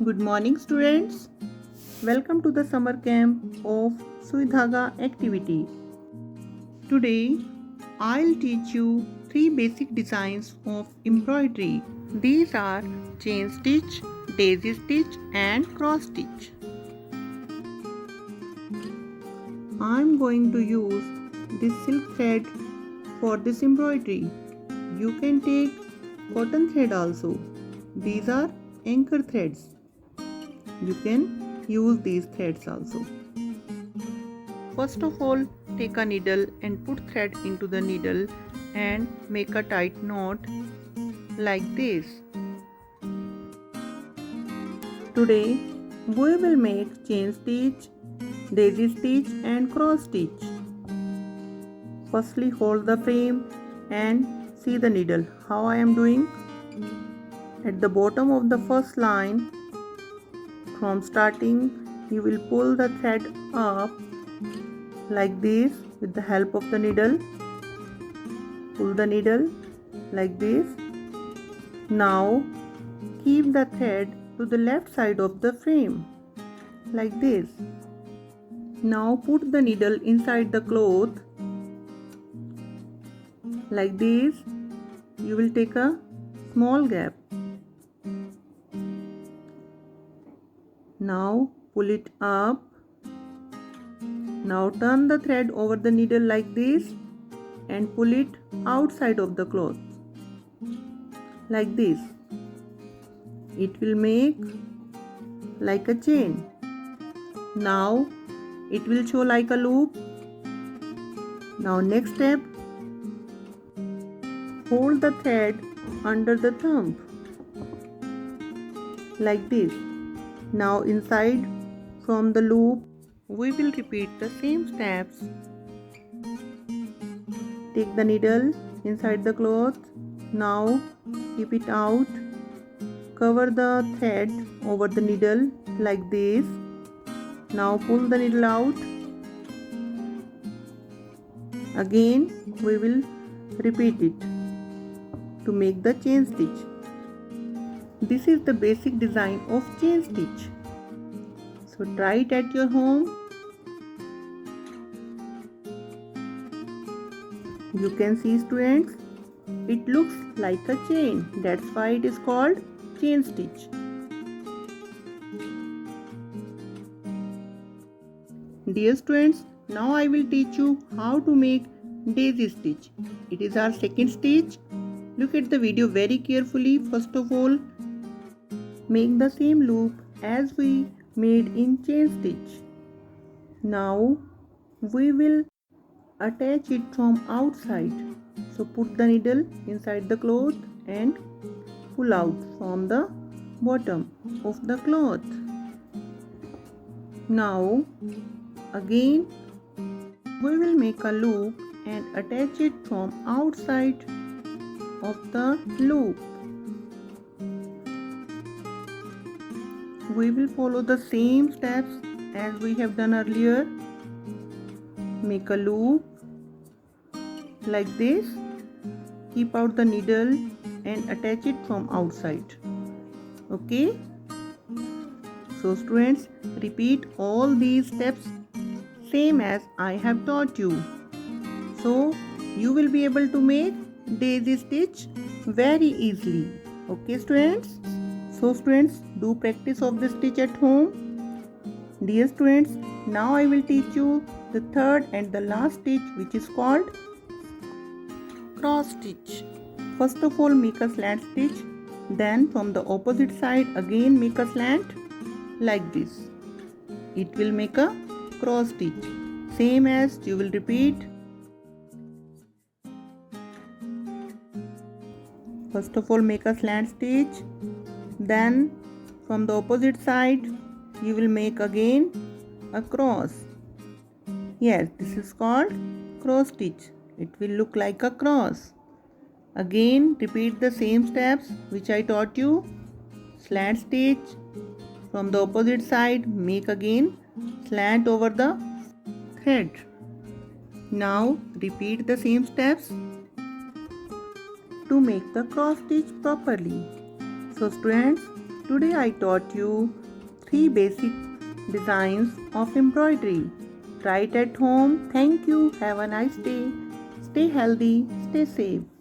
Good morning, students. Welcome to the summer camp of Sui Dhaga activity. Today, I'll teach you three basic designs of embroidery. These are chain stitch, daisy stitch, and cross stitch. I'm going to use this silk thread for this embroidery. You can take cotton thread also. These are anchor threads. You can use these threads also. First of all, take a needle and put thread into the needle and make a tight knot like this. Today, we will make chain stitch, daisy stitch and cross stitch. Firstly, hold the frame and see the needle. How I am doing? At the bottom of the first line, from starting, you will pull the thread up like this with the help of the needle. Pull the needle like this. Now keep the thread to the left side of the frame like this. Now put the needle inside the cloth like this. You will take a small gap. Now pull it up. Now turn the thread over the needle like this and pull it outside of the cloth like this. It will make like a chain. Now it will show like a loop. Now next step, hold the thread under the thumb like this. Now inside from the loop, we will repeat the same steps. Take the needle inside the cloth. Now keep it out. Cover the thread over the needle like this. Now pull the needle out. Again we will repeat it to make the chain stitch. This is the basic design of chain stitch. So try it at your home. You can see, students, it looks like a chain. That's why it is called chain stitch. Dear students, now I will teach you how to make daisy stitch. It is our second stitch. Look at the video very carefully. First of all, make the same loop as we made in chain stitch. Now we will attach it from outside. So put the needle inside the cloth and pull out from the bottom of the cloth. Now again we will make a loop and attach it from outside of the loop. We will follow the same steps as we have done earlier. Make a loop like this. Keep out the needle and attach it from outside. Okay? So students, repeat all these steps same as I have taught you. So you will be able to make daisy stitch very easily. Okay students? So students, do practice of this stitch at home. Dear students, now I will teach you the third and the last stitch, which is called cross stitch. First of all, make a slant stitch. Then from the opposite side again make a slant like this. It will make a cross stitch. Same as you will repeat. First of all, make a slant stitch. Then from the opposite side you will make again a cross. Yes, this is called cross stitch. It will look like a cross. Again repeat the same steps which I taught you. Slant stitch. From the opposite side make again slant over the thread. Now repeat the same steps to make the cross stitch properly. So students, Today I taught you 3 basic designs of embroidery. Try it at home. Thank you. Have a nice day. Stay healthy. Stay safe.